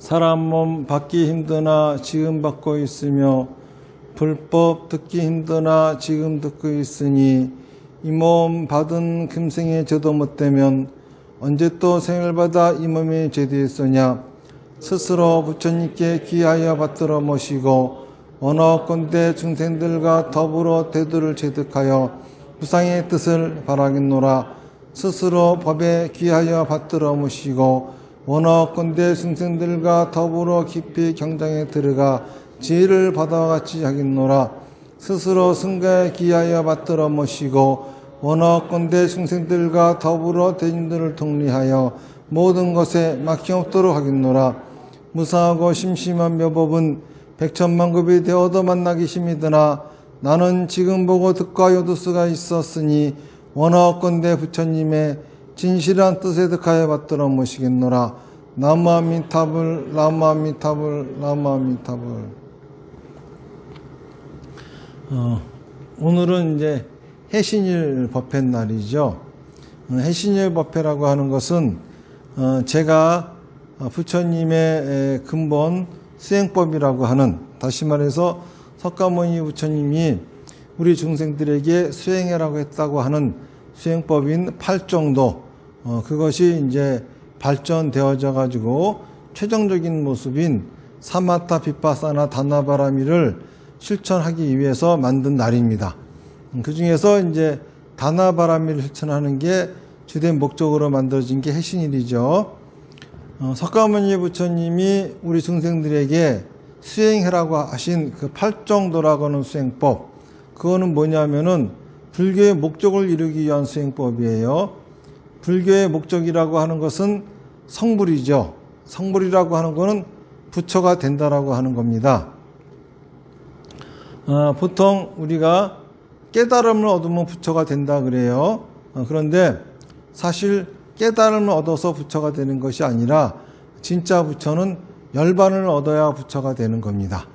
사람 몸 받기 힘드나 지금 받고 있으며 불법 듣기 힘드나 지금 듣고 있으니 이 몸 받은 금생에 죄도 못되면 언제 또 생을 받아 이 몸에 죄되었으냐. 스스로 부처님께 귀하여 받들어 모시고 원하건대 중생들과 더불어 대도를 체득하여 무상의 뜻을 바라겠노라. 스스로 법에 귀하여 받들어 모시고 원하건대 중생들과 더불어 깊이 경장에 들어가 지혜를 받아 같이 하겠노라. 스스로 승가에 귀하여 받들어 모시고 원하건대 중생들과 더불어 대인들을 통리하여 모든 것에 막힘없도록 하겠노라. 무상하고 심심한 묘법은 백천만급이 되어도 만나기 힘이드나 나는 지금 보고 듣고 하여도 수가 있었으니 원하건대 부처님의 진실한 뜻에 득하여 받들어 모시겠노라. 나무아미타불 나무아미타불 나무아미타불. 오늘은 이제 해신일 법회 날이죠. 해신일 법회라고 하는 것은 제가 부처님의 근본 수행법이라고 하는, 다시 말해서 석가모니 부처님이 우리 중생들에게 수행해라고 했다고 하는 수행법인 팔정도, 그것이 이제 발전되어져 가지고 최종적인 모습인 사마타 비파사나 다나바라미를 실천하기 위해서 만든 날입니다. 그 중에서 이제 다나바라미를 실천하는 게 주된 목적으로 만들어진 게 해신일이죠. 석가모니 부처님이 우리 중생들에게 수행해라고 하신 그 팔정도라고 하는 수행법, 그거는 뭐냐면은 불교의 목적을 이루기 위한 수행법이에요. 불교의 목적이라고 하는 것은 성불이죠. 성불이라고 하는 것은 부처가 된다라고 하는 겁니다. 보통 우리가 깨달음을 얻으면 부처가 된다 그래요. 그런데 사실 깨달음을 얻어서 부처가 되는 것이 아니라 진짜 부처는 열반을 얻어야 부처가 되는 겁니다.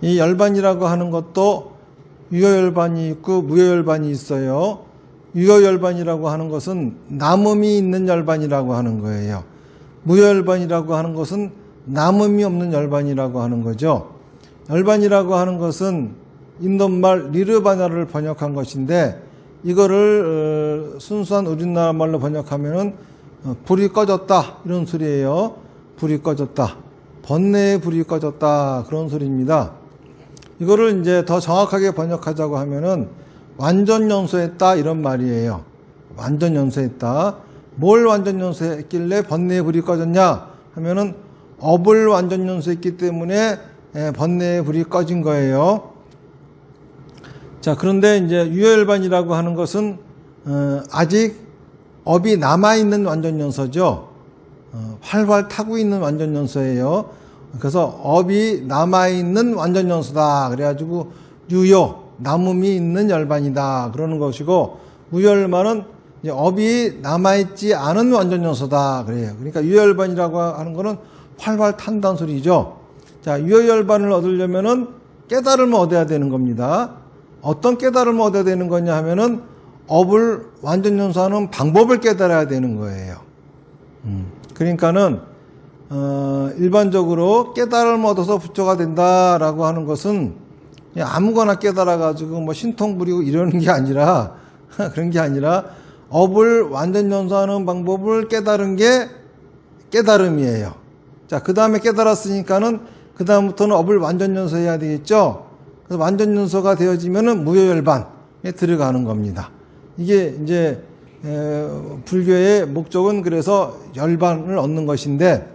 이 열반이라고 하는 것도 유효열반이 있고 무효열반이 있어요. 유효열반이라고 하는 것은 남음이 있는 열반이라고 하는 거예요. 무효열반이라고 하는 것은 남음이 없는 열반이라고 하는 거죠. 열반이라고 하는 것은 인도말 니르바나를 번역한 것인데, 이거를 순수한 우리나라 말로 번역하면은 불이 꺼졌다 이런 소리예요. 불이 꺼졌다, 번뇌의 불이 꺼졌다, 그런 소리입니다. 이거를 이제 더 정확하게 번역하자고 하면은 완전 연소했다 이런 말이에요. 완전 연소했다. 뭘 완전 연소했길래 번뇌의 불이 꺼졌냐 하면은 업을 완전 연소했기 때문에 번뇌의 불이 꺼진 거예요. 자, 그런데 이제 유효열반이라고 하는 것은 아직 업이 남아있는 완전연소죠. 활활 타고 있는 완전연소예요. 그래서 업이 남아있는 완전연소다 그래가지고 유효, 남음이 있는 열반이다 그러는 것이고, 무효열반은 이제 업이 남아있지 않은 완전연소다 그래요. 그러니까 유효열반이라고 하는 거는 활활 탄다는 소리죠. 자, 유효열반을 얻으려면은 깨달음을 얻어야 되는 겁니다. 어떤 깨달음을 얻어야 되는 거냐 하면은 업을 완전 연소하는 방법을 깨달아야 되는 거예요. 그러니까는 일반적으로 깨달음을 얻어서 부처가 된다라고 하는 것은 그냥 아무거나 깨달아 가지고 뭐 신통 부리고 이러는 게 아니라 그런 게 아니라 업을 완전 연소하는 방법을 깨달은 게 깨달음이에요. 자, 그 다음에 깨달았으니까는 그 다음부터는 업을 완전 연소해야 되겠죠. 그래서 완전 연소가 되어지면은 무효열반에 들어가는 겁니다. 이게 이제 불교의 목적은 그래서 열반을 얻는 것인데,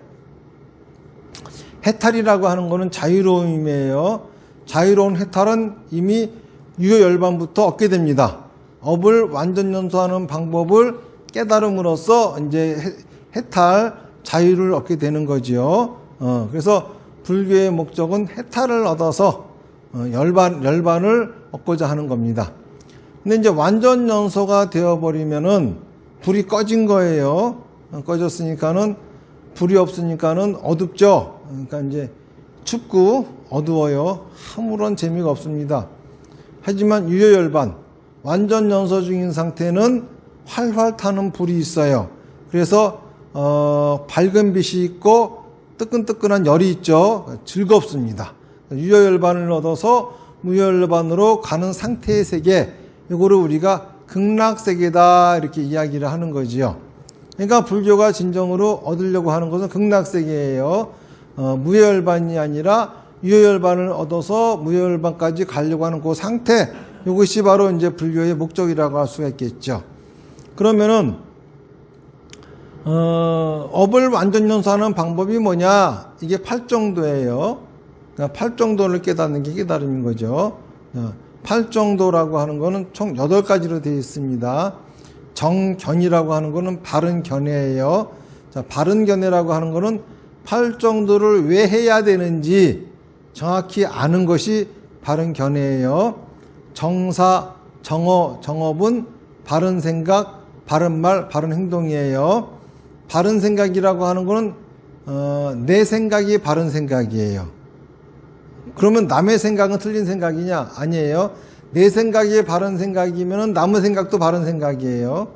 해탈이라고 하는 거는 자유로움이에요. 자유로운 해탈은 이미 유효열반부터 얻게 됩니다. 업을 완전 연소하는 방법을 깨달음으로써 이제 해탈, 자유를 얻게 되는 거지요. 그래서 불교의 목적은 해탈을 얻어서 열반을 얻고자 하는 겁니다. 근데 이제 완전 연소가 되어버리면은 불이 꺼진 거예요. 꺼졌으니까는 불이 없으니까는 어둡죠. 그러니까 이제 춥고 어두워요. 아무런 재미가 없습니다. 하지만 유효열반, 완전 연소 중인 상태는 활활 타는 불이 있어요. 그래서 밝은 빛이 있고 뜨끈뜨끈한 열이 있죠. 즐겁습니다. 유효열반을 얻어서 무효열반으로 가는 상태의 세계, 이거를 우리가 극락세계다 이렇게 이야기를 하는 거지요. 그러니까 불교가 진정으로 얻으려고 하는 것은 극락세계예요. 무효열반이 아니라 유효열반을 얻어서 무효열반까지 가려고 하는 그 상태, 이것이 바로 이제 불교의 목적이라고 할 수가 있겠죠. 그러면은 업을 완전 연소하는 방법이 뭐냐? 이게 팔정도예요. 그러니까 팔정도를 깨닫는 게 깨달음인 거죠. 팔정도라고 하는 거는 총 8가지로 되어 있습니다. 정견이라고 하는 거는 바른 견해예요. 자, 바른 견해라고 하는 거는 팔정도를 왜 해야 되는지 정확히 아는 것이 바른 견해예요. 정사, 정업은 바른 생각, 바른 말, 바른 행동이에요. 바른 생각이라고 하는 거는 내 생각이 바른 생각이에요. 그러면 남의 생각은 틀린 생각이냐? 아니에요. 내 생각이 바른 생각이면 남의 생각도 바른 생각이에요.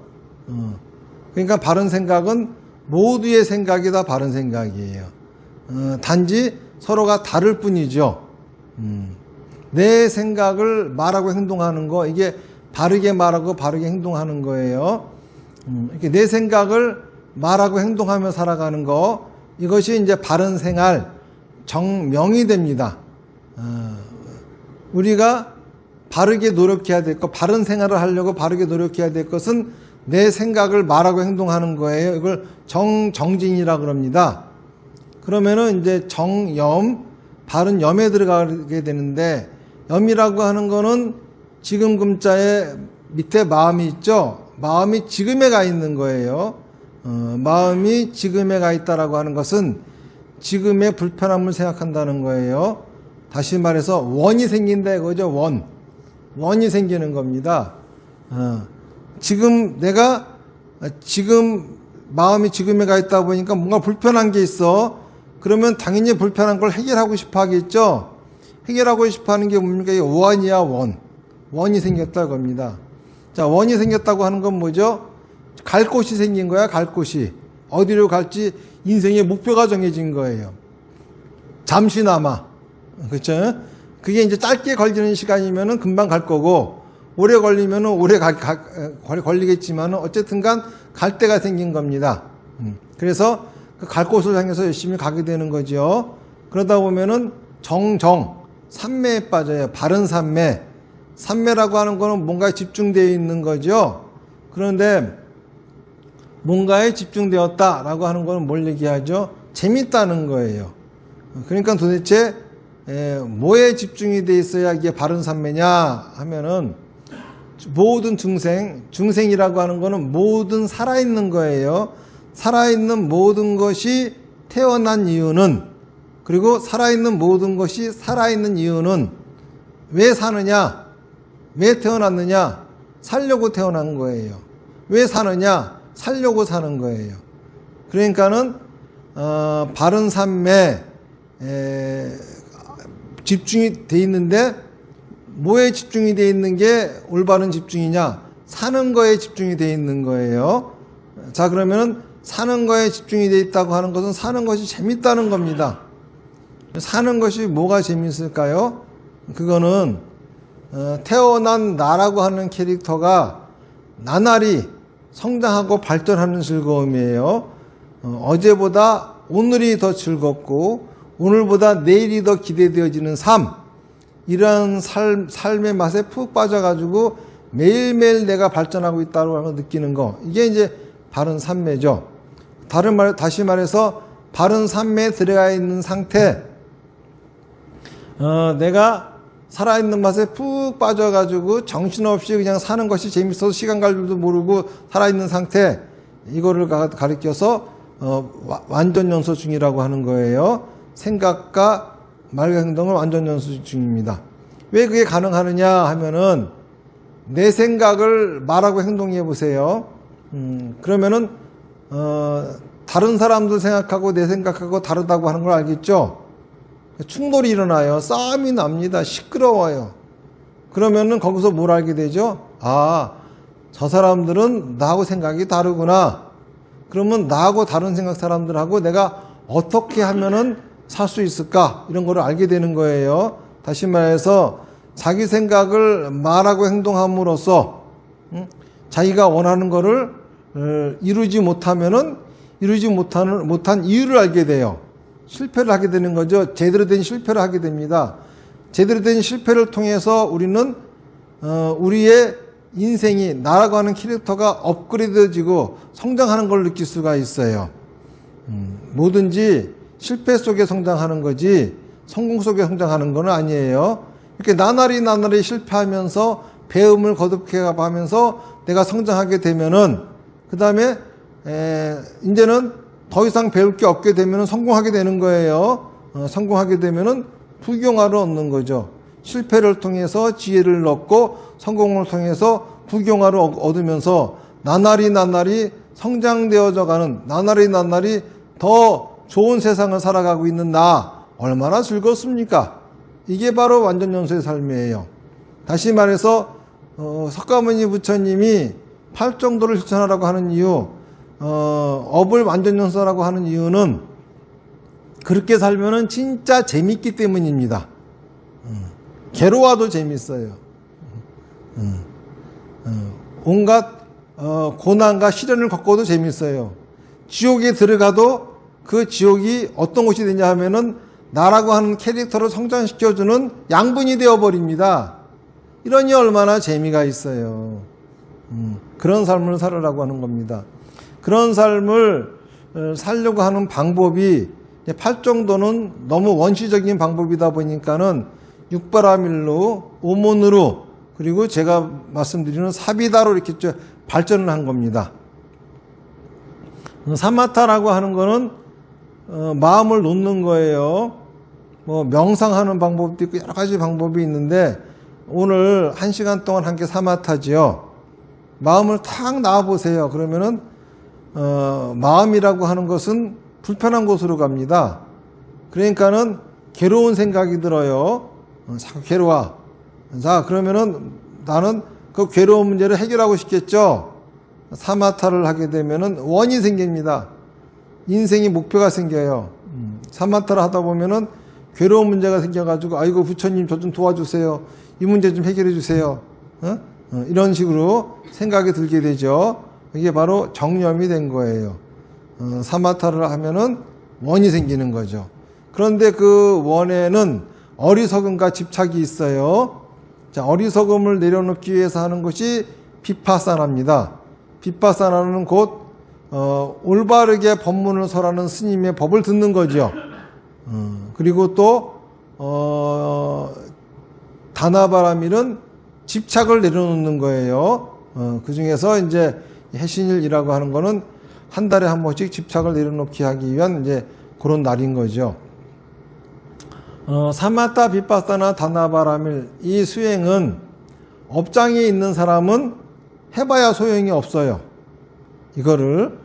그러니까 바른 생각은 모두의 생각이 다 바른 생각이에요. 단지 서로가 다를 뿐이죠. 내 생각을 말하고 행동하는 거, 이게 바르게 말하고 바르게 행동하는 거예요. 이렇게 내 생각을 말하고 행동하며 살아가는 거, 이것이 이제 바른 생활, 정명이 됩니다. 우리가 바르게 노력해야 될 것, 바른 생활을 하려고 바르게 노력해야 될 것은 내 생각을 말하고 행동하는 거예요. 이걸 정진이라고 그럽니다. 그러면은 이제 정염, 바른 염에 들어가게 되는데, 염이라고 하는 거는 지금 금자의 밑에 마음이 있죠. 마음이 지금에 가 있는 거예요. 마음이 지금에 가 있다라고 하는 것은 지금의 불편함을 생각한다는 거예요. 다시 말해서 원이 생긴다 이거죠. 원이 생기는 겁니다. 지금 내가 지금 마음이 지금에 가 있다 보니까 뭔가 불편한 게 있어. 그러면 당연히 불편한 걸 해결하고 싶어 하겠죠. 해결하고 싶어 하는 게 뭡니까? 이게 원이야, 원이 생겼다 겁니다. 자, 원이 생겼다고 하는 건 뭐죠? 갈 곳이 생긴 거야, 갈 곳이. 어디로 갈지 인생의 목표가 정해진 거예요. 잠시나마. 그렇죠? 그게 이제 짧게 걸리는 시간이면은 금방 갈 거고, 오래 걸리면은 오래 걸리겠지만은 어쨌든 간 갈 때가 생긴 겁니다. 그래서 그 갈 곳을 향해서 열심히 가게 되는 거죠. 그러다 보면은 산매에 빠져요. 바른 산매. 산매라고 하는 거는 뭔가에 집중되어 있는 거죠. 그런데 뭔가에 집중되었다라고 하는 거는 뭘 얘기하죠? 재밌다는 거예요. 그러니까 도대체 뭐에 집중이 돼 있어야 이게 바른 산매냐 하면은 모든 중생이라고 하는 거는 모든 살아있는 거예요. 살아있는 모든 것이 태어난 이유는, 그리고 살아있는 모든 것이 살아있는 이유는 왜 사느냐? 왜 태어났느냐? 살려고 태어난 거예요. 왜 사느냐? 살려고 사는 거예요. 그러니까는 바른 삶에 집중이 돼 있는데, 뭐에 집중이 돼 있는 게 올바른 집중이냐? 사는 거에 집중이 돼 있는 거예요. 자, 그러면은 사는 거에 집중이 돼 있다고 하는 것은 사는 것이 재밌다는 겁니다. 사는 것이 뭐가 재밌을까요? 그거는 태어난 나라고 하는 캐릭터가 나날이 성장하고 발전하는 즐거움이에요. 어제보다 오늘이 더 즐겁고 오늘보다 내일이 더 기대되어지는 삶, 이런 삶의 맛에 푹 빠져가지고 매일매일 내가 발전하고 있다고 느끼는 거, 이게 이제 바른 산매죠. 다시 말해서 바른 산매에 들어가 있는 상태, 내가 살아있는 맛에 푹 빠져가지고 정신없이 그냥 사는 것이 재밌어서 시간 갈 줄도 모르고 살아있는 상태, 이거를 가리켜서 완전 연소 중이라고 하는 거예요. 생각과 말과 행동을 완전 연소 중입니다. 왜 그게 가능하느냐 하면은 내 생각을 말하고 행동해 보세요. 그러면은 다른 사람들 생각하고 내 생각하고 다르다고 하는 걸 알겠죠? 충돌이 일어나요. 싸움이 납니다. 시끄러워요. 그러면은 거기서 뭘 알게 되죠? 아, 저 사람들은 나하고 생각이 다르구나. 그러면 나하고 다른 생각 사람들하고 내가 어떻게 하면은 살 수 있을까? 이런 거를 알게 되는 거예요. 다시 말해서 자기 생각을 말하고 행동함으로써 자기가 원하는 거를 이루지 못하면은 이루지 못한 이유를 알게 돼요. 실패를 하게 되는 거죠. 제대로 된 실패를 하게 됩니다. 제대로 된 실패를 통해서 우리는 우리의 인생이 나라고 하는 캐릭터가 업그레이드되고 성장하는 걸 느낄 수가 있어요. 뭐든지 실패 속에 성장하는 거지 성공 속에 성장하는 건 아니에요. 이렇게 나날이 실패하면서 배움을 거듭해 가면서 내가 성장하게 되면은 그 다음에 이제는 더 이상 배울 게 없게 되면은 성공하게 되는 거예요. 성공하게 되면은 부경화를 얻는 거죠. 실패를 통해서 지혜를 얻고 성공을 통해서 부경화를 얻으면서 나날이 성장되어져 가는 나날이 더 좋은 세상을 살아가고 있는 나 얼마나 즐겁습니까? 이게 바로 완전연소의 삶이에요. 다시 말해서 석가모니 부처님이 팔정도를 실천하라고 하는 이유, 업을 완전연소라고 하는 이유는 그렇게 살면은 진짜 재밌기 때문입니다. 괴로워도 재밌어요. 온갖 고난과 시련을 겪어도 재밌어요. 지옥에 들어가도 그 지옥이 어떤 곳이 되냐 하면은 나라고 하는 캐릭터를 성장시켜주는 양분이 되어버립니다. 이러니 얼마나 재미가 있어요. 그런 삶을 살으라고 하는 겁니다. 그런 삶을 살려고 하는 방법이 팔정도는 너무 원시적인 방법이다 보니까는 육바라밀로, 오문으로, 그리고 제가 말씀드리는 사비다로 이렇게 발전을 한 겁니다. 사마타라고 하는 거는 마음을 놓는 거예요. 뭐 명상하는 방법도 있고 여러 가지 방법이 있는데 오늘 1시간 동안 한 게 사마타지요. 마음을 탁 놔 보세요. 그러면은 마음이라고 하는 것은 불편한 곳으로 갑니다. 그러니까는 괴로운 생각이 들어요. 자꾸 괴로워. 자, 그러면은 나는 그 괴로운 문제를 해결하고 싶겠죠. 사마타를 하게 되면은 원이 생깁니다. 인생이 목표가 생겨요. 사마타를 하다 보면은 괴로운 문제가 생겨가지고 아이고 부처님 저 좀 도와주세요. 이 문제 좀 해결해 주세요. 이런 식으로 생각이 들게 되죠. 이게 바로 정념이 된 거예요. 사마타를 하면은 원이 생기는 거죠. 그런데 그 원에는 어리석음과 집착이 있어요. 자, 어리석음을 내려놓기 위해서 하는 것이 비파사나입니다. 비파사나는 곧 올바르게 법문을 설하는 스님의 법을 듣는 거죠. 그리고 또 다나바라밀은 집착을 내려놓는 거예요. 그 중에서 이제 해신일이라고 하는 거는 한 달에 한 번씩 집착을 내려놓기 하기 위한 이제 그런 날인 거죠. 사마타, 비파사나, 다나바라밀 이 수행은 업장에 있는 사람은 해봐야 소용이 없어요. 이거를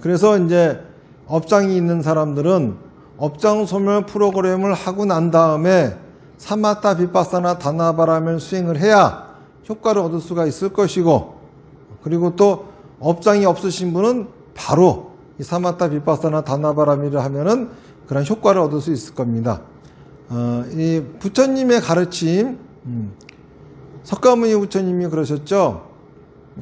그래서 이제 업장이 있는 사람들은 업장 소멸 프로그램을 하고 난 다음에 사마타, 비파사나, 다나바라밀 수행을 해야 효과를 얻을 수가 있을 것이고, 그리고 또 업장이 없으신 분은 바로 이 사마타, 비파사나, 다나바라밀을 하면은 그런 효과를 얻을 수 있을 겁니다. 이 부처님의 가르침, 석가모니 부처님이 그러셨죠.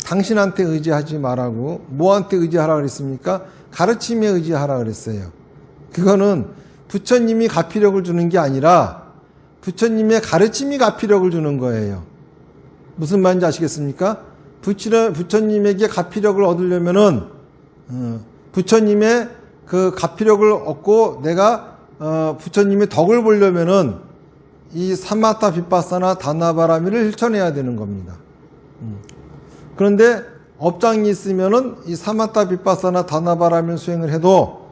당신한테 의지하지 말라고. 뭐한테 의지하라 그랬습니까? 가르침에 의지하라 그랬어요. 그거는 부처님이 가피력을 주는 게 아니라 부처님의 가르침이 가피력을 주는 거예요. 무슨 말인지 아시겠습니까? 부처님에게 가피력을 얻으려면은 부처님의 그 가피력을 얻고 내가 부처님의 덕을 보려면은 이 사마타, 비파사나, 다나바라밀을 실천해야 되는 겁니다. 그런데 업장이 있으면은 이 사마타, 비파사나, 다나바라밀 수행을 해도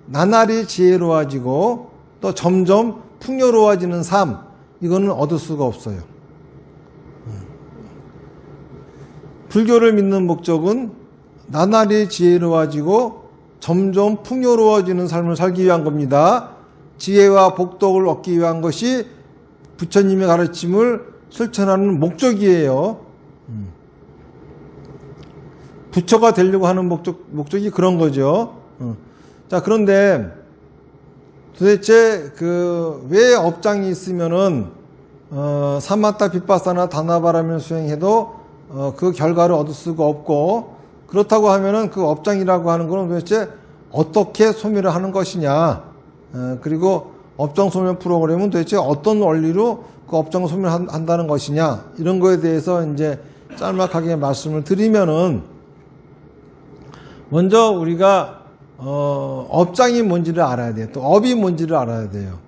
나날이 지혜로워지고 또 점점 풍요로워지는 삶, 이거는 얻을 수가 없어요. 불교를 믿는 목적은 나날이 지혜로워지고 점점 풍요로워지는 삶을 살기 위한 겁니다. 지혜와 복덕을 얻기 위한 것이 부처님의 가르침을 실천하는 목적이에요. 부처가 되려고 하는 목적이 그런 거죠. 자, 그런데 도대체 왜 업장이 있으면은 사마타 빗바사나 다나바라면 수행해도 그 결과를 얻을 수가 없고, 그렇다고 하면은 그 업장이라고 하는 것은 도대체 어떻게 소멸을 하는 것이냐, 그리고 업장 소멸 프로그램은 도대체 어떤 원리로 그 업장을 소멸한다는 것이냐, 이런 거에 대해서 이제 짤막하게 말씀을 드리면은, 먼저 우리가 업장이 뭔지를 알아야 돼요. 또 업이 뭔지를 알아야 돼요.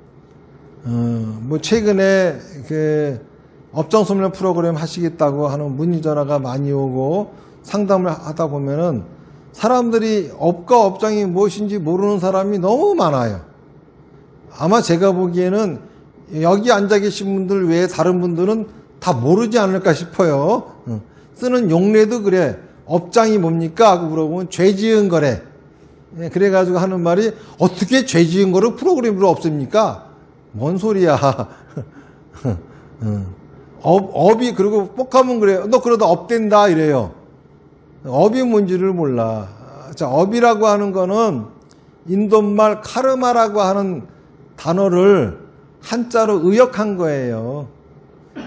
뭐 최근에 그 업장 소멸 프로그램 하시겠다고 하는 문의 전화가 많이 오고 상담을 하다 보면은 사람들이 업과 업장이 무엇인지 모르는 사람이 너무 많아요. 아마 제가 보기에는 여기 앉아 계신 분들 외에 다른 분들은 다 모르지 않을까 싶어요. 쓰는 용례도 그래. 업장이 뭡니까? 하고 물어보면 죄 지은 거래. 그래가지고 하는 말이, 어떻게 죄 지은 거를 프로그램으로 없앱니까? 뭔 소리야. 업이, 그리고 뻑하면 그래요. 너 그러다 업된다 이래요. 업이 뭔지를 몰라. 자, 업이라고 하는 거는 인도말 카르마라고 하는 단어를 한자로 의역한 거예요.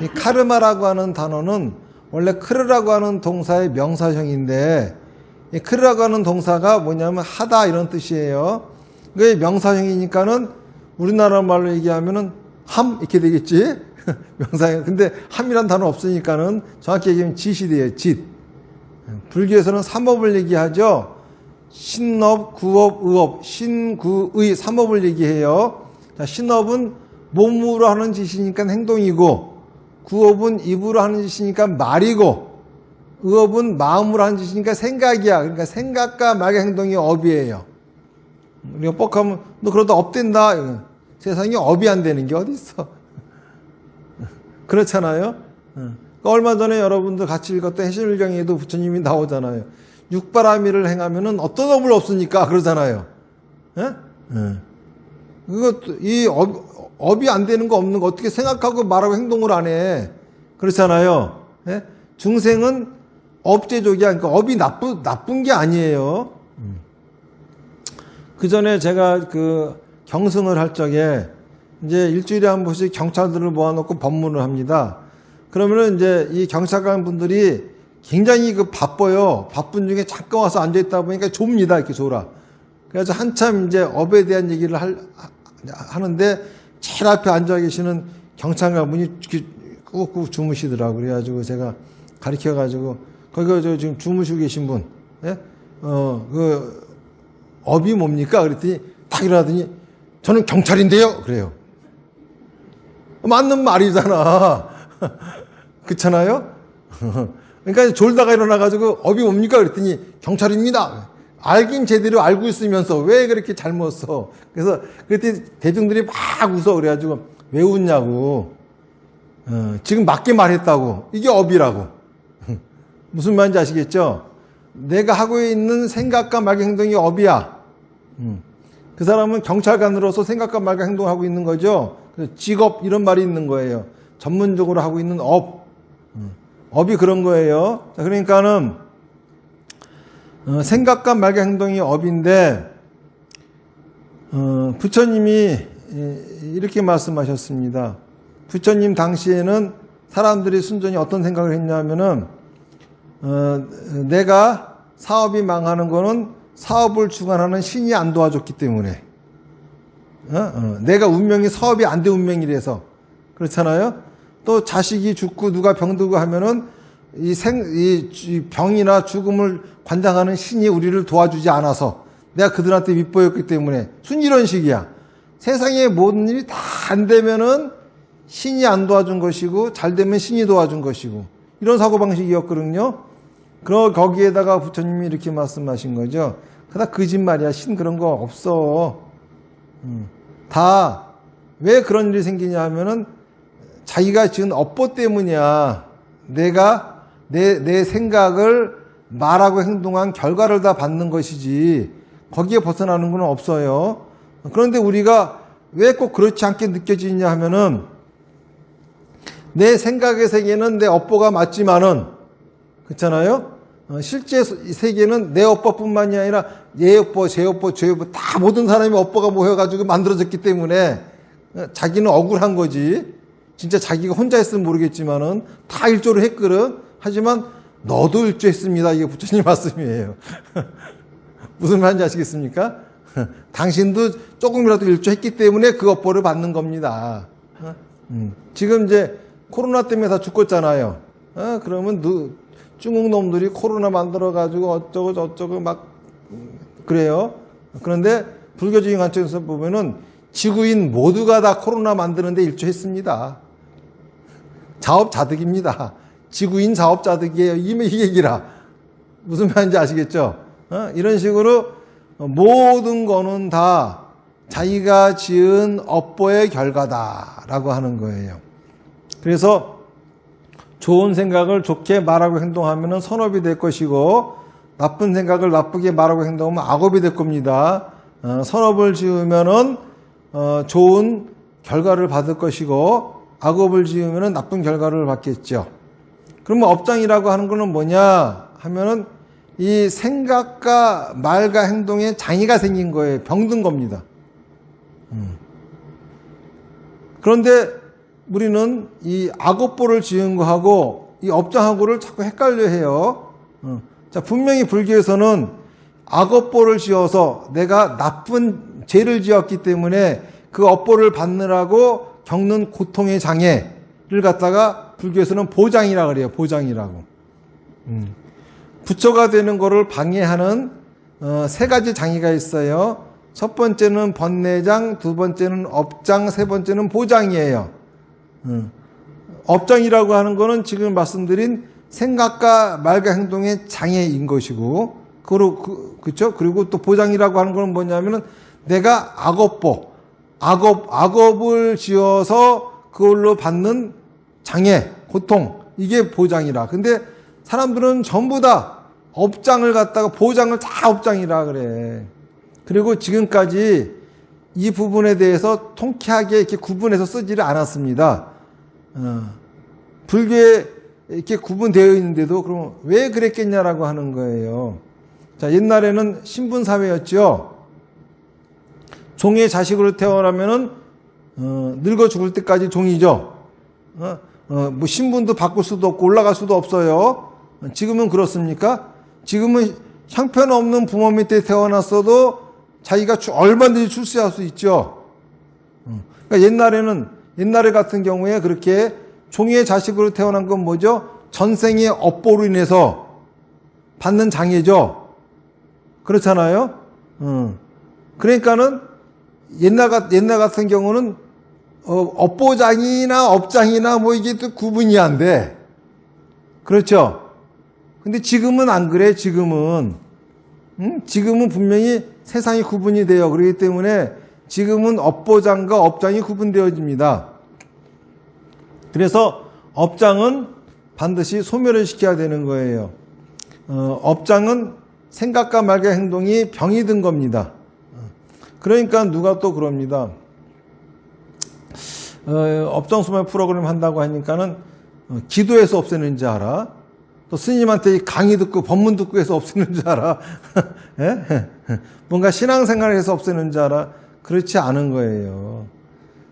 이 카르마라고 하는 단어는 원래 크르라고 하는 동사의 명사형인데, 이 크르라고 하는 동사가 뭐냐면 하다 이런 뜻이에요. 그게 명사형이니까는 우리나라 말로 얘기하면은 함 이렇게 되겠지. 명사형. 근데 함이란 단어 없으니까는 정확히 얘기하면 짓이 돼요. 짓. 불교에서는 삼업을 얘기하죠. 신업, 구업, 의업, 신구의 삼업을 얘기해요. 자, 신업은 몸으로 하는 짓이니까 행동이고, 구업은 입으로 하는 짓이니까 말이고, 의업은 마음으로 하는 짓이니까 생각이야. 그러니까 생각과 말의 행동이 업이에요. 우리가 뻑하면 너 그러다 업된다. 세상에 업이 안 되는 게 어디 있어? 그렇잖아요. 얼마 전에 여러분들 같이 읽었던 해실경에도 부처님이 나오잖아요. 육바라밀을 행하면은 어떤 업을 없으니까 그러잖아요. 이 업이 안 되는 거 없는 거 어떻게 생각하고 말하고 행동을 안 해? 그렇잖아요. 중생은 업제족이야. 그러니까 업이 나쁜 게 아니에요. 그 전에 제가 경승을 할 적에 이제 일주일에 한 번씩 경찰들을 모아놓고 법문을 합니다. 그러면은 이제 이 경찰관 분들이 굉장히 바빠요. 바쁜 중에 잠깐 와서 앉아있다 보니까 좁니다. 이렇게 졸아. 그래서 한참 이제 업에 대한 얘기를 하는데 제일 앞에 앉아 계시는 경찰관 분이 꾹꾹 주무시더라고요. 그래가지고 제가 가르쳐가지고, 거기 지금 주무시고 계신 분, 업이 뭡니까? 그랬더니 딱 일어나더니 저는 경찰인데요. 그래요. 맞는 말이잖아. 그렇잖아요? 그러니까 졸다가 일어나가지고 업이 뭡니까? 그랬더니 경찰입니다. 알긴 제대로 알고 있으면서 왜 그렇게 잘못 써? 그래서 그랬더니 대중들이 막 웃어. 그래가지고 왜 웃냐고. 지금 맞게 말했다고. 이게 업이라고. 무슨 말인지 아시겠죠? 내가 하고 있는 생각과 말과 행동이 업이야. 그 사람은 경찰관으로서 생각과 말과 행동하고 있는 거죠. 직업 이런 말이 있는 거예요. 전문적으로 하고 있는 업. 업이 그런 거예요. 그러니까는 생각과 말과 행동이 업인데, 부처님이 이렇게 말씀하셨습니다. 부처님 당시에는 사람들이 순전히 어떤 생각을 했냐면은, 내가 사업이 망하는 거는 사업을 주관하는 신이 안 도와줬기 때문에, 내가 운명이 사업이 안 돼 운명이라서 그렇잖아요. 또 자식이 죽고 누가 병들고 하면은 이 병이나 죽음을 관장하는 신이 우리를 도와주지 않아서 내가 그들한테 밉보였기 때문에 순이런 식이야. 세상의 모든 일이 다 안 되면은 신이 안 도와준 것이고 잘 되면 신이 도와준 것이고 이런 사고방식이었거든요. 거기에다가 부처님이 이렇게 말씀하신 거죠. 그다 거짓말이야. 신 그런 거 없어. 다 왜 그런 일이 생기냐 하면은 자기가 지은 업보 때문이야. 내가 내 생각을 말하고 행동한 결과를 다 받는 것이지 거기에 벗어나는 건 없어요. 그런데 우리가 왜 꼭 그렇지 않게 느껴지냐 하면은 내 생각의 세계는 내 업보가 맞지만은 그렇잖아요. 실제 세계는 내 업보뿐만이 아니라 얘 업보, 제 업보, 제 업보 다 모든 사람이 업보가 모여가지고 만들어졌기 때문에 자기는 억울한 거지. 진짜 자기가 혼자 했으면 모르겠지만은 다 일조를 했거든. 하지만 너도 일조했습니다. 이게 부처님 말씀이에요. 무슨 말인지 아시겠습니까? 당신도 조금이라도 일조했기 때문에 그 업보를 받는 겁니다. 지금 이제 코로나 때문에 다 죽었잖아요. 그러면 중국 놈들이 코로나 만들어가지고 어쩌고 저쩌고 막 그래요. 그런데 불교적인 관점에서 보면은 지구인 모두가 다 코로나 만드는데 일조했습니다. 자업자득입니다. 지구인 자업자득이에요. 이 얘기라. 무슨 말인지 아시겠죠? 이런 식으로 모든 거는 다 자기가 지은 업보의 결과다라고 하는 거예요. 그래서 좋은 생각을 좋게 말하고 행동하면 선업이 될 것이고 나쁜 생각을 나쁘게 말하고 행동하면 악업이 될 겁니다. 선업을 지으면은 좋은 결과를 받을 것이고 악업을 지으면은 나쁜 결과를 받겠죠. 그러면 업장이라고 하는 거는 뭐냐 하면은 이 생각과 말과 행동에 장애가 생긴 거예요. 병든 겁니다. 그런데 우리는 이 악업보를 지은 거하고 이 업장하고를 자꾸 헷갈려 해요. 자, 분명히 불교에서는 악업보를 지어서 내가 나쁜 죄를 지었기 때문에 그 업보를 받느라고 겪는 고통의 장애를 갖다가 불교에서는 보장이라고 그래요. 보장이라고. 부처가 되는 거를 방해하는 세 가지 장애가 있어요. 첫 번째는 번뇌장, 두 번째는 업장, 세 번째는 보장이에요. 업장이라고 하는 거는 지금 말씀드린 생각과 말과 행동의 장애인 것이고, 그렇죠? 그리고 또 보장이라고 하는 거는 뭐냐면은 내가 악업을 지어서 그걸로 받는 장애, 고통, 이게 보장이라. 근데 사람들은 전부 다 업장을 갖다가 보장을 다 업장이라 그래. 그리고 지금까지 이 부분에 대해서 통쾌하게 이렇게 구분해서 쓰지를 않았습니다. 불교에 이렇게 구분되어 있는데도 그럼 왜 그랬겠냐라고 하는 거예요. 자, 옛날에는 신분사회였죠. 종의 자식으로 태어나면은 늙어 죽을 때까지 종이죠. 뭐 신분도 바꿀 수도 없고 올라갈 수도 없어요. 지금은 그렇습니까? 지금은 형편없는 부모 밑에 태어났어도 자기가 얼마든지 출세할 수 있죠. 그러니까 옛날에 같은 경우에 그렇게 종의 자식으로 태어난 건 뭐죠? 전생의 업보로 인해서 받는 장애죠. 그렇잖아요. 그러니까는 옛날 같은 경우는 업보장이나 업장이나 뭐 이게 또 구분이 안 돼. 그렇죠. 근데 지금은 안 그래. 지금은 분명히 세상이 구분이 돼요. 그렇기 때문에 지금은 업보장과 업장이 구분되어집니다. 그래서 업장은 반드시 소멸을 시켜야 되는 거예요. 업장은 생각과 말과 행동이 병이 든 겁니다. 그러니까 누가 또 그럽니다. 업장 소멸 프로그램 한다고 하니까는 기도해서 없애는 줄 알아? 또 스님한테 강의 듣고 법문 듣고 해서 없애는 줄 알아? 뭔가 신앙생활을 해서 없애는 줄 알아? 그렇지 않은 거예요.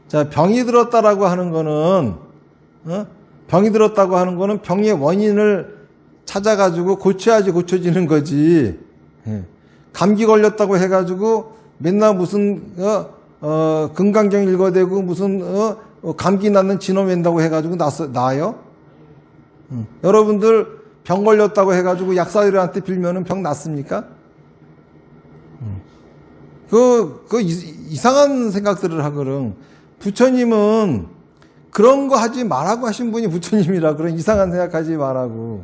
자, 병이 들었다라고 하는 거는 병의 원인을 찾아가지고 고쳐야지 고쳐지는 거지. 감기 걸렸다고 해가지고 맨날 무슨 금강경 읽어대고 무슨 감기 낫는 진원 웬다고 해가지고 나아요? 여러분들 병 걸렸다고 해가지고 약사들한테 빌면은 병 낫습니까? 이상한 생각들을 하거든. 부처님은 그런 거 하지 말라고 하신 분이 부처님이라 그런 이상한 생각하지 말라고.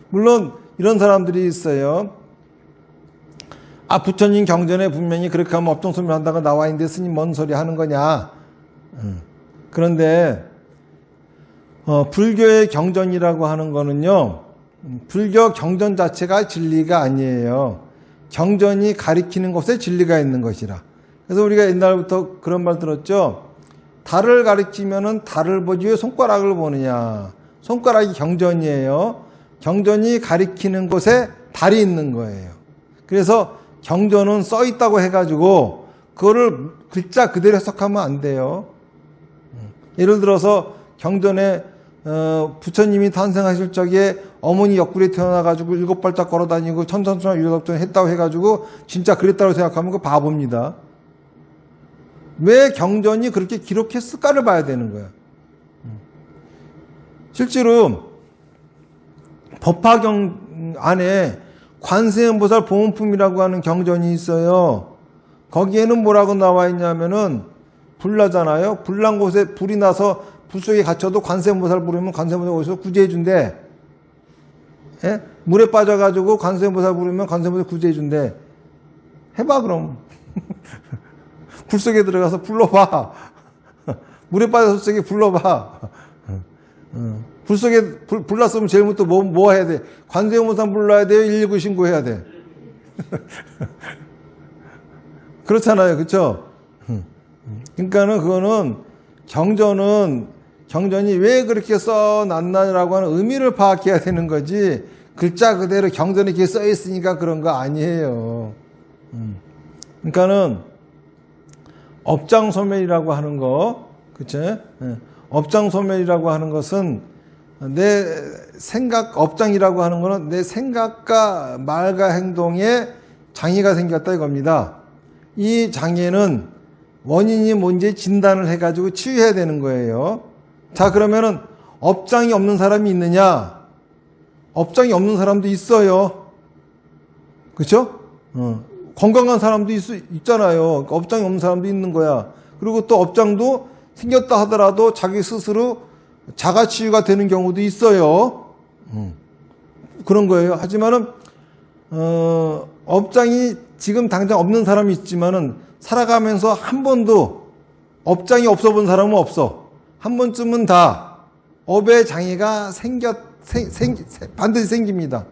물론 이런 사람들이 있어요. 부처님 경전에 분명히 그렇게 하면 업종소멸한다고 나와 있는데 스님 뭔 소리 하는 거냐. 그런데 불교의 경전이라고 하는 거는요, 불교 경전 자체가 진리가 아니에요. 경전이 가리키는 것에 진리가 있는 것이라. 그래서 우리가 옛날부터 그런 말 들었죠. 달을 가리키면은 달을 보지 왜 손가락을 보느냐. 손가락이 경전이에요. 경전이 가리키는 곳에 달이 있는 거예요. 그래서 경전은 써 있다고 해가지고 그거를 글자 그대로 해석하면 안 돼요. 예를 들어서 경전에 부처님이 탄생하실 적에 어머니 옆구리에 태어나가지고 7발짝 걸어다니고 천천천천 유럽전 했다고 해가지고 진짜 그랬다고 생각하면 그거 바보입니다. 왜 경전이 그렇게 기록했을까를 봐야 되는 거야. 실제로 법화경 안에 관세음보살 보문품이라고 하는 경전이 있어요. 거기에는 뭐라고 나와 있냐면은 불나잖아요. 불난 곳에 불이 나서 불 속에 갇혀도 관세음보살 부르면 관세음보살 어디서 구제해 준대. 예? 물에 빠져가지고 관세음보살 부르면 관세음보살 구제해 준대. 해봐 그럼. 불 속에 들어가서 불러봐. 물에 빠져서 속에 불러봐. 불 속에 불났으면 제일 먼저 뭐 해야 돼? 관세음보살 불러야 돼요? 119 신고해야 돼? 그렇잖아요. 그렇죠? 그러니까는 그거는 경전이 왜 그렇게 써놨나라고 하는 의미를 파악해야 되는 거지 글자 그대로 경전에 이렇게 써 있으니까 그런 거 아니에요. 그러니까는 업장소멸이라고 하는 거, 그쵸? 업장소멸이라고 하는 것은 내 생각, 업장이라고 하는 거는 내 생각과 말과 행동에 장애가 생겼다 이겁니다. 이 장애는 원인이 뭔지 진단을 해가지고 치유해야 되는 거예요. 자, 그러면은 업장이 없는 사람이 있느냐? 업장이 없는 사람도 있어요. 그렇죠? 건강한 사람도 있잖아요. 업장이 없는 사람도 있는 거야. 그리고 또 업장도 생겼다 하더라도 자기 스스로 자가치유가 되는 경우도 있어요. 그런 거예요. 하지만은 업장이 지금 당장 없는 사람이 있지만은 살아가면서 한 번도 업장이 없어 본 사람은 없어. 한 번쯤은 다 업의 장애가 반드시 생깁니다.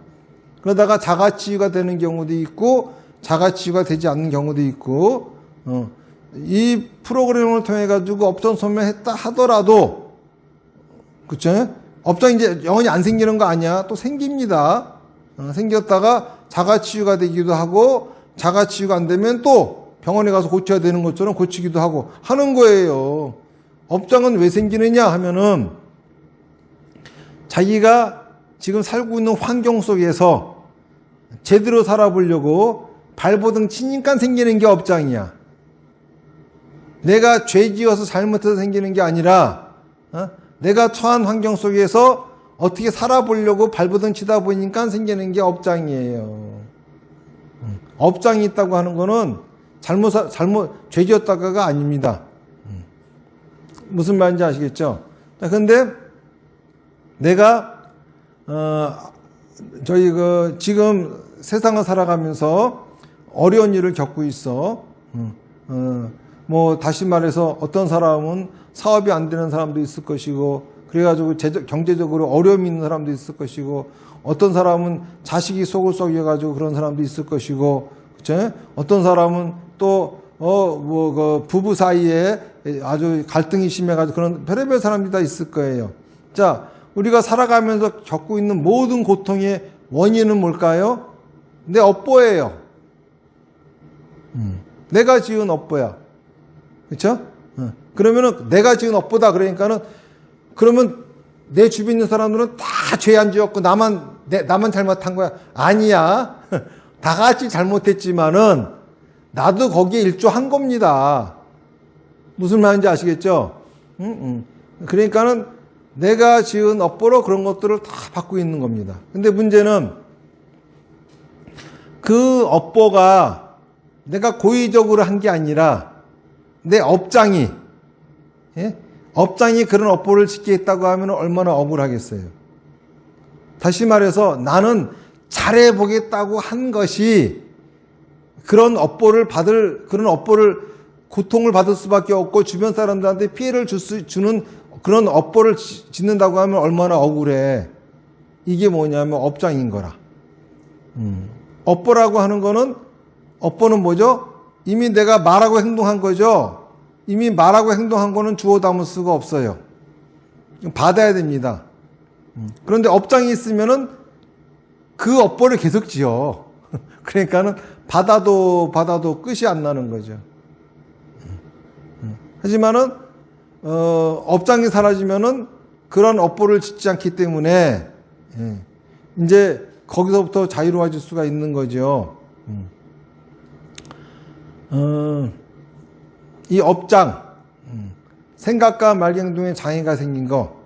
그러다가 자가치유가 되는 경우도 있고 자가치유가 되지 않는 경우도 있고 이 프로그램을 통해 가지고 업장 소멸했다 하더라도 그쵸? 업장이 이제 영원히 안 생기는 거 아니야. 또 생깁니다. 생겼다가 자가치유가 되기도 하고 자가치유가 안 되면 또 병원에 가서 고쳐야 되는 것처럼 고치기도 하고 하는 거예요. 업장은 왜 생기느냐 하면은 자기가 지금 살고 있는 환경 속에서 제대로 살아보려고 발버둥 치니까 생기는 게 업장이야. 내가 죄 지어서 잘못해서 생기는 게 아니라 내가 처한 환경 속에서 어떻게 살아보려고 발버둥 치다 보니까 생기는 게 업장이에요. 업장이 있다고 하는 거는 죄 지었다가가 아닙니다. 무슨 말인지 아시겠죠? 근데 내가 지금 세상을 살아가면서 어려운 일을 겪고 있어. 뭐 다시 말해서 어떤 사람은 사업이 안 되는 사람도 있을 것이고 그래가지고 경제적으로 어려움이 있는 사람도 있을 것이고 어떤 사람은 자식이 속을 썩여가지고 그런 사람도 있을 것이고 그쵸? 어떤 사람은 또 부부 사이에 아주 갈등이 심해가지고 그런 별의별 사람들이 다 있을 거예요. 자, 우리가 살아가면서 겪고 있는 모든 고통의 원인은 뭘까요? 내 업보예요. 내가 지은 업보야. 그렇죠? 그러면은 내가 지은 업보다 그러니까는 그러면 내 주변에 있는 사람들은 다 죄 안 지었고 나만 잘못한 거야. 아니야. 다 같이 잘못했지만은 나도 거기에 일조한 겁니다. 무슨 말인지 아시겠죠? 그러니까는 내가 지은 업보로 그런 것들을 다 받고 있는 겁니다. 근데 문제는 그 업보가 내가 고의적으로 한 게 아니라 내 업장이 그런 업보를 짓게 했다고 하면 얼마나 억울하겠어요. 다시 말해서 나는 잘해보겠다고 한 것이 그런 업보를 고통을 받을 수밖에 없고 주변 사람들한테 피해를 주는 그런 업보를 짓는다고 하면 얼마나 억울해. 이게 뭐냐면 업장인 거라. 업보라고 하는 거는 업보는 뭐죠? 이미 내가 말하고 행동한 거죠. 이미 말하고 행동한 거는 주워 담을 수가 없어요. 받아야 됩니다. 그런데 업장이 있으면은 그 업보를 계속 지어. 그러니까는 받아도 끝이 안 나는 거죠. 하지만은 업장이 사라지면은 그런 업보를 짓지 않기 때문에 이제 거기서부터 자유로워질 수가 있는 거죠. 이 업장, 생각과 말행동에 장애가 생긴 거,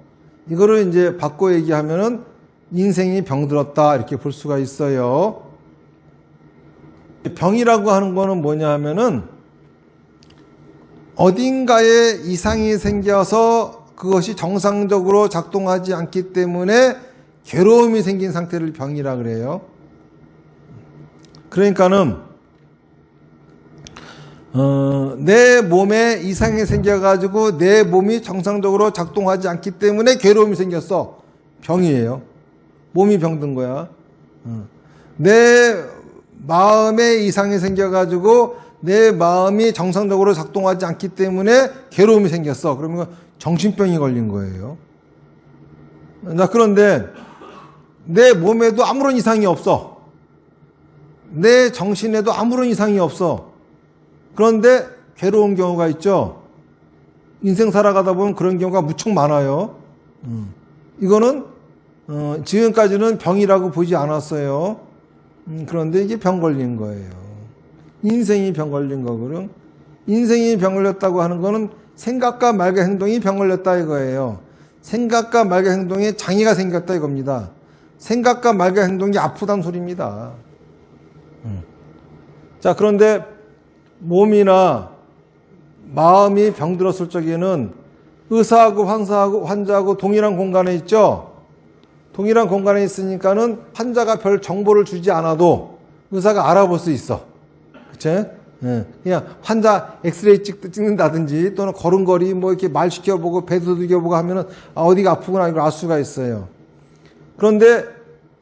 이거를 이제 바꿔 얘기하면은 인생이 병들었다 이렇게 볼 수가 있어요. 병이라고 하는 거는 뭐냐 하면은 어딘가에 이상이 생겨서 그것이 정상적으로 작동하지 않기 때문에 괴로움이 생긴 상태를 병이라 그래요. 그러니까는 내 몸에 이상이 생겨가지고 내 몸이 정상적으로 작동하지 않기 때문에 괴로움이 생겼어. 병이에요. 몸이 병든 거야. 내 마음에 이상이 생겨가지고 내 마음이 정상적으로 작동하지 않기 때문에 괴로움이 생겼어. 그러면 정신병이 걸린 거예요. 자, 그런데 내 몸에도 아무런 이상이 없어. 내 정신에도 아무런 이상이 없어. 그런데 괴로운 경우가 있죠. 인생 살아가다 보면 그런 경우가 무척 많아요. 이거는 지금까지는 병이라고 보지 않았어요. 그런데 이게 병 걸린 거예요. 인생이 병 걸린 거거든. 인생이 병 걸렸다고 하는 거는 생각과 말과 행동이 병 걸렸다 이거예요. 생각과 말과 행동에 장애가 생겼다 이겁니다. 생각과 말과 행동이 아프단 소리입니다. 자, 그런데 몸이나 마음이 병들었을 적에는 의사하고 환자하고 동일한 공간에 있죠. 동일한 공간에 있으니까는 환자가 별 정보를 주지 않아도 의사가 알아볼 수 있어. 그치? 그냥 환자 엑스레이 찍는다든지 또는 걸음걸이 뭐 이렇게 말 시켜보고 배 두들겨보고 하면은 어디가 아프구나 이걸 알 수가 있어요. 그런데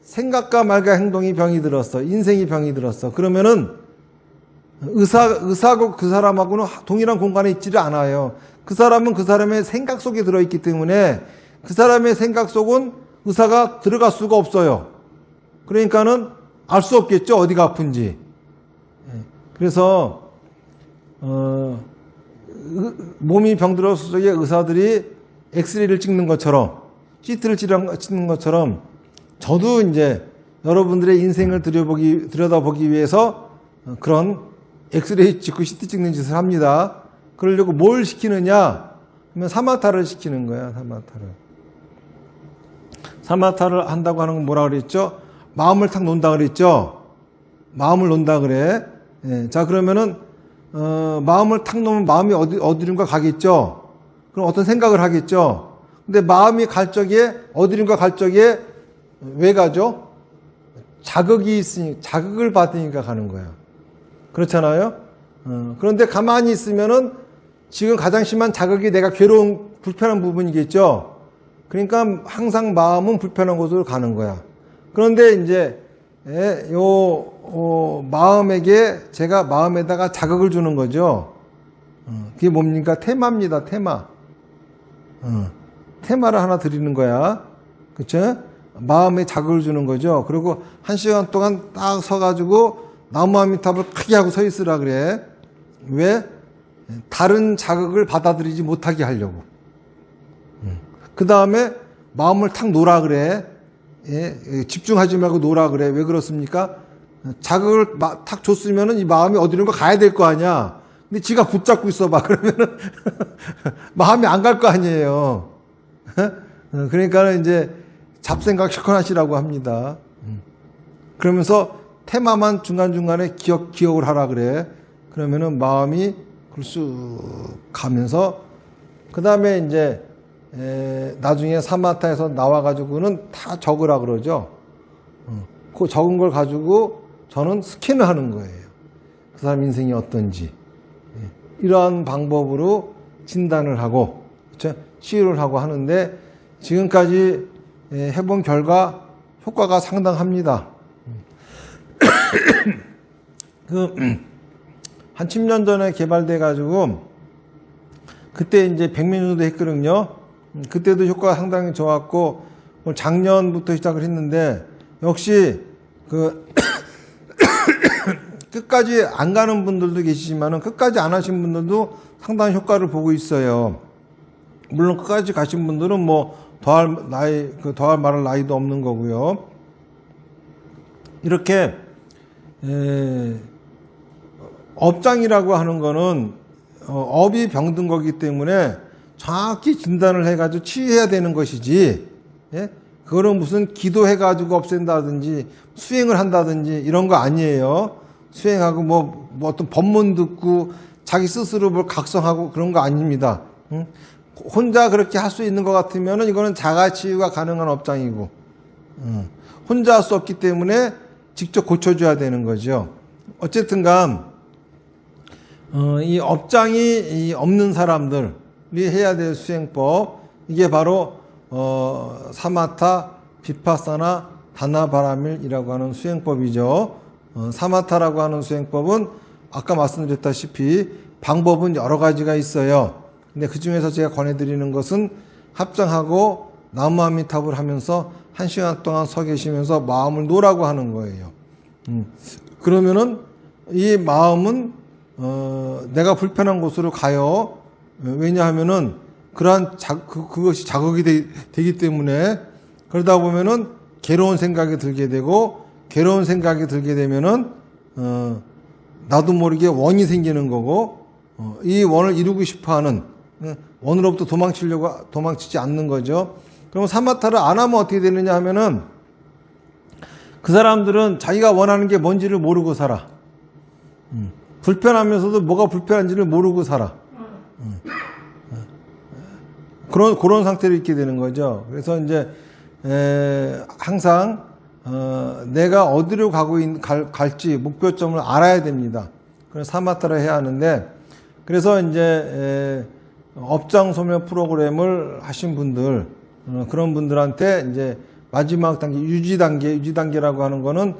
생각과 말과 행동이 병이 들었어. 인생이 병이 들었어. 그러면은 의사하고 그 사람하고는 동일한 공간에 있지를 않아요. 그 사람은 그 사람의 생각 속에 들어있기 때문에 그 사람의 생각 속은 의사가 들어갈 수가 없어요. 그러니까는 알 수 없겠죠. 어디가 아픈지. 그래서 몸이 병들었을 적에 의사들이 엑스레이를 찍는 것처럼 CT를 찍는 것처럼 저도 이제 여러분들의 인생을 들여다보기 위해서 그런 엑스레이 찍고 CT 찍는 짓을 합니다. 그러려고 뭘 시키느냐 하면 사마타를 시키는 거야. 사마타를 한다고 하는 건 뭐라 그랬죠? 마음을 탁 놓는다 그랬죠? 마음을 놓는다 그래. 자, 그러면은 마음을 탁 놓으면 마음이 어디론가 가겠죠? 그럼 어떤 생각을 하겠죠? 근데 마음이 갈 적에 어디론가 갈 적에 왜 가죠? 자극이 있으니 자극을 받으니까 가는 거야. 그렇잖아요? 그런데 가만히 있으면은 지금 가장 심한 자극이 내가 괴로운 불편한 부분이겠죠? 그러니까 항상 마음은 불편한 곳으로 가는 거야. 그런데 이제 마음에게 제가 마음에다가 자극을 주는 거죠. 그게 뭡니까? 테마입니다. 테마를 하나 드리는 거야. 그쵸? 마음에 자극을 주는 거죠. 그리고 1시간 동안 딱 서가지고 나무 아미탑을 크게 하고 서 있으라 그래. 왜? 다른 자극을 받아들이지 못하게 하려고. 그 다음에 마음을 탁 놓으라 그래. 집중하지 말고 놓으라 그래. 왜 그렇습니까? 자극을 탁 줬으면은 이 마음이 어디론가 가야 될 거 아니야. 근데 지가 붙잡고 있어 봐. 그러면은 마음이 안 갈 거 아니에요. 그러니까는 이제 잡생각 실컷하시라고 합니다. 그러면서 테마만 중간중간에 기억을 하라 그래. 그러면은 마음이 굴쑥 가면서 그 다음에 이제 나중에 사마타에서 나와가지고는 다 적으라 그러죠. 그 적은 걸 가지고 저는 스캔을 하는 거예요. 그 사람 인생이 어떤지. 이러한 방법으로 진단을 하고, 그렇죠? 치유를 하고 하는데 지금까지 해본 결과 효과가 상당합니다. 한 10년 전에 개발돼 가지고 그때 이제 100명 정도 했거든요. 그때도 효과가 상당히 좋았고 작년부터 시작을 했는데 역시 끝까지 안 가는 분들도 계시지만은 끝까지 안 하신 분들도 상당히 효과를 보고 있어요. 물론 끝까지 가신 분들은 뭐 더할 말할 나이도 없는 거고요. 이렇게 업장이라고 하는 거는 업이 병든 거기 때문에 정확히 진단을 해가지고 치유해야 되는 것이지, 예? 그거는 무슨 기도해가지고 없앤다든지 수행을 한다든지 이런 거 아니에요. 수행하고 뭐 어떤 법문 듣고 자기 스스로 뭘 각성하고 그런 거 아닙니다. 응? 혼자 그렇게 할 수 있는 것 같으면은 이거는 자가치유가 가능한 업장이고, 혼자 할 수 없기 때문에 직접 고쳐줘야 되는 거죠. 어쨌든간 이 업장이 없는 사람들이 해야 될 수행법, 이게 바로 사마타, 비파사나, 다나바라밀이라고 하는 수행법이죠. 사마타라고 하는 수행법은 아까 말씀드렸다시피 방법은 여러 가지가 있어요. 근데 그 중에서 제가 권해드리는 것은 합장하고 나무아미탑을 하면서 1시간 동안 서 계시면서 마음을 놓으라고 하는 거예요. 그러면은 이 마음은 내가 불편한 곳으로 가요. 왜냐하면은 그러한 그것이 자극이 되기 때문에, 그러다 보면은 괴로운 생각이 들게 되고, 괴로운 생각이 들게 되면은 나도 모르게 원이 생기는 거고, 이 원을 이루고 싶어하는, 원으로부터 도망치지 않는 거죠. 그럼 사마타를 안 하면 어떻게 되느냐 하면은 그 사람들은 자기가 원하는 게 뭔지를 모르고 살아. 불편하면서도 뭐가 불편한지를 모르고 살아. 그런 상태로 있게 되는 거죠. 그래서 이제 항상 내가 어디로 갈지 목표점을 알아야 됩니다. 그래서 사마타를 해야 하는데, 그래서 이제 업장 소멸 프로그램을 하신 분들, 그런 분들한테 이제 마지막 단계, 유지 단계라고 하는 거는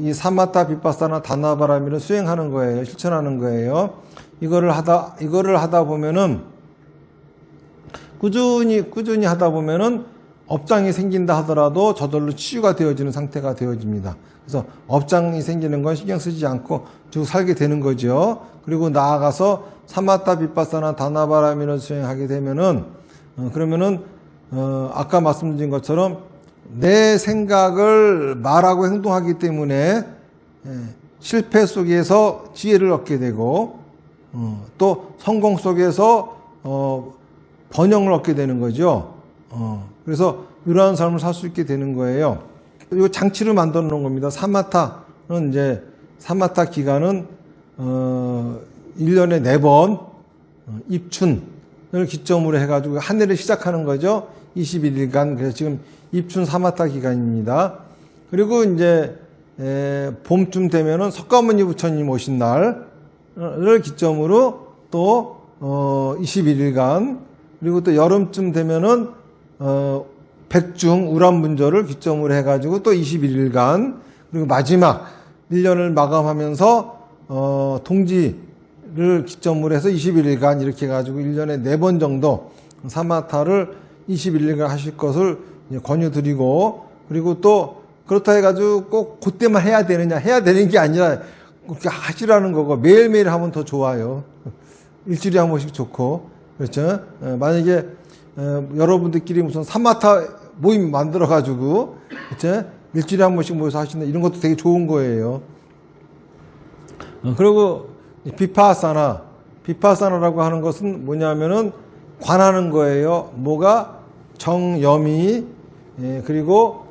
이 사마타, 비파사나, 다나바라밀을 수행하는 거예요. 실천하는 거예요. 이거를 하다 보면은 꾸준히 하다 보면은 업장이 생긴다 하더라도 저절로 치유가 되어지는 상태가 되어집니다. 그래서 업장이 생기는 건 신경 쓰지 않고 쭉 살게 되는 거죠. 그리고 나아가서 사마타, 비파사나, 다나바라밀을 수행하게 되면은 그러면은 아까 말씀드린 것처럼 내 생각을 말하고 행동하기 때문에 실패 속에서 지혜를 얻게 되고, 또 성공 속에서 번영을 얻게 되는 거죠. 그래서 이러한 삶을 살 수 있게 되는 거예요. 이 장치를 만들어 놓은 겁니다. 사마타는 이제 사마타 기간은 1년에 4번 입춘을 기점으로 해가지고 한 해를 시작하는 거죠. 21일간. 그래서 지금 입춘 사마타 기간입니다. 그리고 이제 봄쯤 되면은 석가모니 부처님 오신 날을 기점으로 또 21일간, 그리고 또 여름쯤 되면은 백중 우람분절을 기점으로 해가지고 또 21일간, 그리고 마지막 1년을 마감하면서 동지를 기점으로 해서 21일간, 이렇게 해가지고 1년에 4번 정도 사마타를 21일간 하실 것을 권유드리고, 그리고 또 그렇다 해가지고 꼭 그때만 해야 되는 게 아니라 그렇게 하시라는 거고, 매일매일 하면 더 좋아요. 일주일에 한 번씩 좋고, 그렇죠? 만약에 여러분들끼리 무슨 사마타 모임 만들어가지고, 그렇죠? 일주일에 한 번씩 모여서 하시는 이런 것도 되게 좋은 거예요. 그리고 비파사나라고 하는 것은 뭐냐면은 관하는 거예요. 뭐가 정염이, 그리고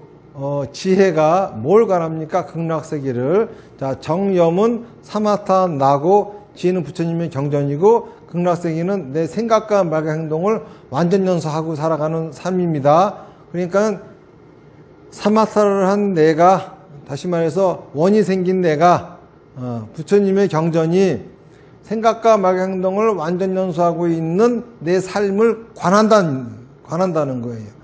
지혜가 뭘 관합니까? 극락세계를. 자, 정염은 사마타 나고, 지혜는 부처님의 경전이고, 극락세계는 내 생각과 말과 행동을 완전 연소하고 살아가는 삶입니다. 그러니까 사마타를 한 내가, 다시 말해서 원이 생긴 내가, 부처님의 경전이 생각과 말과 행동을 완전 연소하고 있는 내 삶을 관한다는 거예요.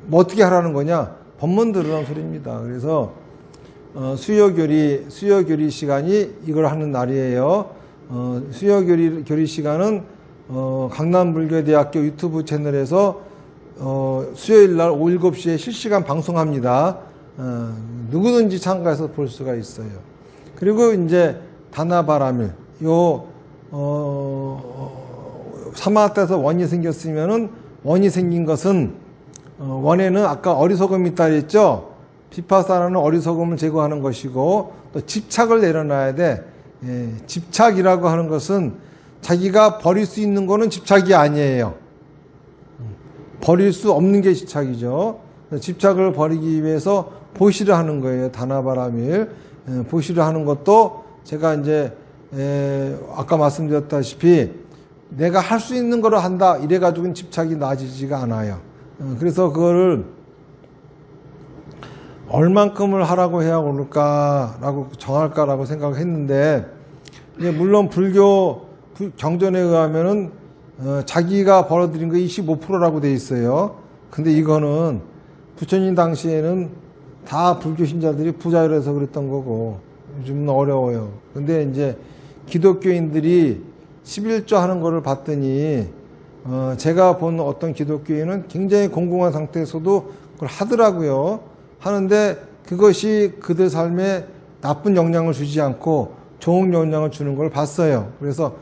뭐 어떻게 하라는 거냐? 법문 들으라는 소리입니다. 그래서 수요교리 시간이 이걸 하는 날이에요. 수요교리 시간은 강남불교대학교 유튜브 채널에서 수요일 날 오후 7시에 실시간 방송합니다. 누구든지 참가해서 볼 수가 있어요. 그리고 이제 다나바라밀, 사마타에서 원이 생겼으면은 원이 생긴 것은 원에는 아까 어리석음이 있다 그랬죠. 비파사나는 어리석음을 제거하는 것이고 또 집착을 내려놔야 돼. 집착이라고 하는 것은 자기가 버릴 수 있는 거는 집착이 아니에요. 버릴 수 없는 게 집착이죠. 집착을 버리기 위해서 보시를 하는 거예요. 다나바라밀. 보시를 하는 것도 제가 이제 아까 말씀드렸다시피 내가 할 수 있는 거를 한다 이래가지고는 집착이 나아지지가 않아요. 그래서 그거를 얼만큼을 하라고 해야 옳을까라고 정할까라고 생각을 했는데, 물론 불교 경전에 의하면은 자기가 벌어들인 거 25%라고 돼 있어요. 근데 이거는 부처님 당시에는 다 불교 신자들이 부자라서 그랬던 거고 요즘은 어려워요. 근데 이제 기독교인들이 11조 하는 거를 봤더니 제가 본 어떤 기독교인은 굉장히 공공한 상태에서도 그걸 하더라고요. 하는데 그것이 그들 삶에 나쁜 영향을 주지 않고 좋은 영향을 주는 걸 봤어요. 그래서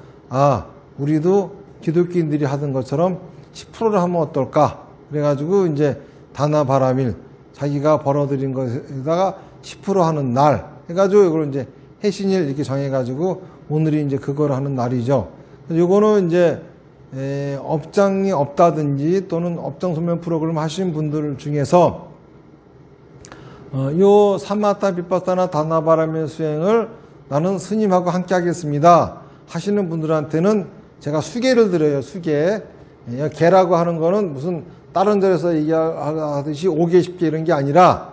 우리도 기독교인들이 하던 것처럼 10%를 하면 어떨까? 그래가지고 이제 다나바라밀, 자기가 벌어들인 것에다가 10% 하는 날 해가지고 이걸 이제 해신일 이렇게 정해가지고 오늘이 이제 그걸 하는 날이죠. 요거는 이제 업장이 없다든지 또는 업장 소멸 프로그램 하신 분들 중에서 요 사마타 비파사나 다나바라밀 수행을 나는 스님하고 함께 하겠습니다 하시는 분들한테는 제가 수계를 드려요. 수계. 계라고 하는 거는 무슨 다른 데서 얘기하듯이 5개 10개 이런 게 아니라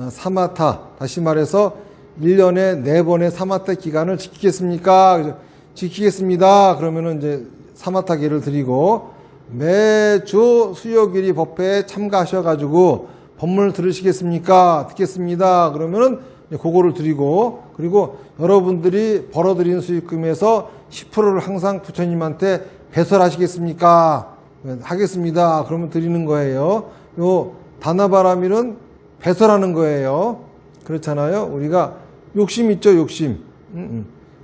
사마타, 다시 말해서 1년에 4번의 사마타 기간을 지키겠습니까? 지키겠습니다. 그러면은 이제 사마타계를 드리고 매주 수요일이 법회에 참가하셔가지고 법문을 들으시겠습니까? 듣겠습니다. 그러면은 그거를 드리고, 그리고 여러분들이 벌어들인 수익금에서 10%를 항상 부처님한테 배설하시겠습니까? 하겠습니다. 그러면 드리는 거예요. 요 다나바라밀은 배설하는 거예요. 그렇잖아요. 우리가 욕심 있죠, 욕심.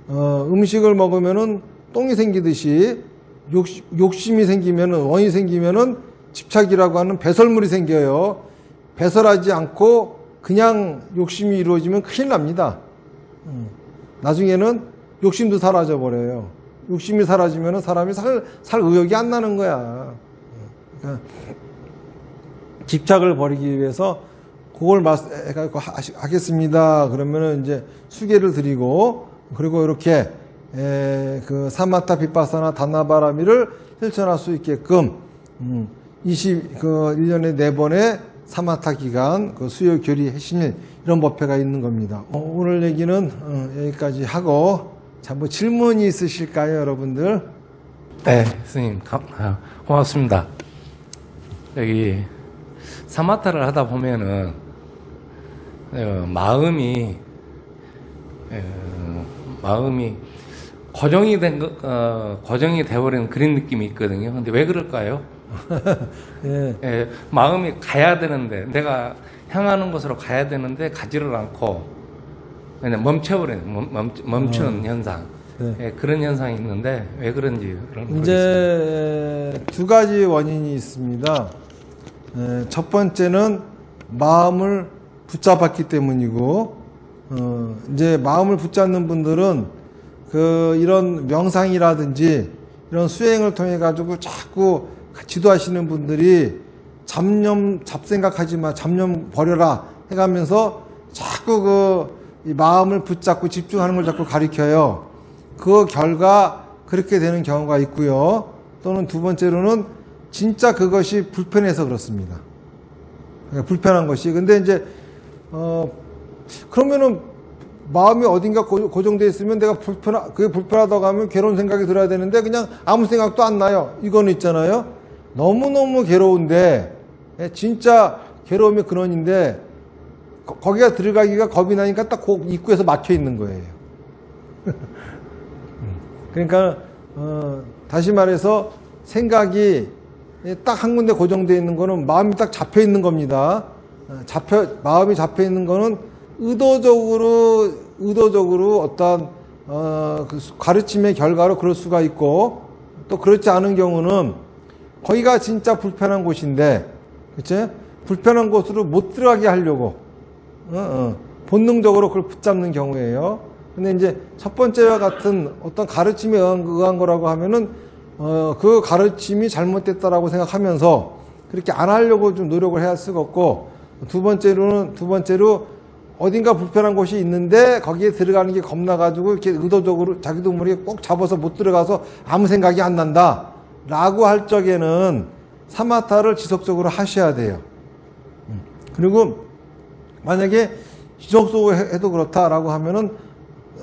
음식을 먹으면은 똥이 생기듯이 욕심이 생기면은, 원이 생기면은 집착이라고 하는 배설물이 생겨요. 배설하지 않고 그냥 욕심이 이루어지면 큰일 납니다. 나중에는 욕심도 사라져 버려요. 욕심이 사라지면은 사람이 살 의욕이 안 나는 거야. 그러니까 집착을 버리기 위해서 그걸 하겠습니다. 그러면은 이제 수계를 드리고, 그리고 이렇게 그 사마타 비파사나 다나바라밀을 실천할 수 있게끔 1년에 4번의 사마타 기간, 그 수요 교리 해신일 이런 법회가 있는 겁니다. 오늘 얘기는 여기까지 하고, 자, 뭐 질문이 있으실까요, 여러분들? 네, 스님 고맙습니다. 여기 사마타를 하다 보면은 마음이 고정이 돼버리는 그런 느낌이 있거든요. 근데 왜 그럴까요? 예, 마음이 가야 되는데, 내가 향하는 곳으로 가야 되는데 가지를 않고 그냥 멈춰버리는, 멈추는 현상. 네. 예, 그런 현상이 있는데 왜 그런지 이제 두 가지 원인이 있습니다. 첫 번째는 마음을 붙잡았기 때문이고, 이제 마음을 붙잡는 분들은 이런 명상이라든지 이런 수행을 통해 가지고 자꾸 지도하시는 분들이 잡생각하지 마, 잡념 버려라 해가면서 자꾸 이 마음을 붙잡고 집중하는 걸 자꾸 가리켜요. 그 결과 그렇게 되는 경우가 있고요. 또는 두 번째로는 진짜 그것이 불편해서 그렇습니다. 그러니까 불편한 것이. 근데 이제 그러면은 마음이 어딘가 고정되어 있으면 내가 그게 불편하다고 하면 괴로운 생각이 들어야 되는데 그냥 아무 생각도 안 나요. 이거는 있잖아요. 너무너무 괴로운데, 진짜 괴로움의 근원인데 거기가 들어가기가 겁이 나니까 딱 그 입구에서 막혀 있는 거예요. 그러니까 다시 말해서 생각이 딱 한 군데 고정되어 있는 거는 마음이 딱 잡혀 있는 겁니다. 마음이 잡혀 있는 거는 의도적으로 어떤 그 가르침의 결과로 그럴 수가 있고, 또 그렇지 않은 경우는 거기가 진짜 불편한 곳인데, 그치? 불편한 곳으로 못 들어가게 하려고 본능적으로 그걸 붙잡는 경우예요. 근데 이제 첫 번째와 같은 어떤 가르침에 의한 거라고 하면은 그 가르침이 잘못됐다라고 생각하면서 그렇게 안 하려고 좀 노력을 해야 쓰겠고, 두 번째로 어딘가 불편한 곳이 있는데 거기에 들어가는 게 겁나가지고 이렇게 의도적으로 자기도 모르게 꼭 잡아서 못 들어가서 아무 생각이 안 난다 라고 할 적에는 사마타를 지속적으로 하셔야 돼요. 그리고 만약에 지속적으로 해도 그렇다라고 하면은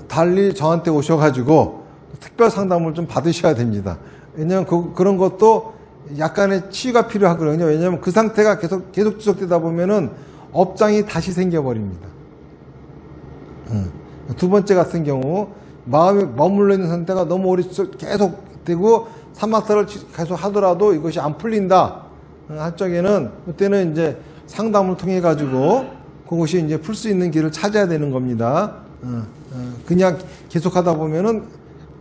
달리 저한테 오셔가지고 특별 상담을 좀 받으셔야 됩니다. 왜냐하면 그런 것도 약간의 치유가 필요하거든요. 왜냐하면 그 상태가 계속 지속되다 보면은 업장이 다시 생겨버립니다. 두 번째 같은 경우 마음이 머물러 있는 상태가 너무 오래 계속 되고 사마타를 계속 하더라도 이것이 안 풀린다 할 적에는 그때는 이제 상담을 통해 가지고 그것이 이제 풀 수 있는 길을 찾아야 되는 겁니다. 그냥 계속 하다 보면은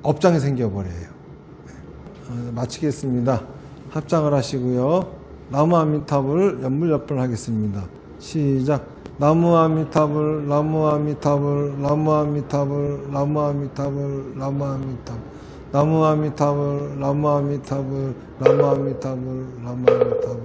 업장이 생겨버려요. 마치겠습니다. 합장을 하시고요. 나무 아미타불 연물 몇 번 하겠습니다. 시작. 나무 아미타불, 나무 아미타불, 나무 아미타불, 나무 아미타불, 나무 아미타불, 나무 아미타불, 나무 아미타불, 나무 아미타불, 나무 아미타불.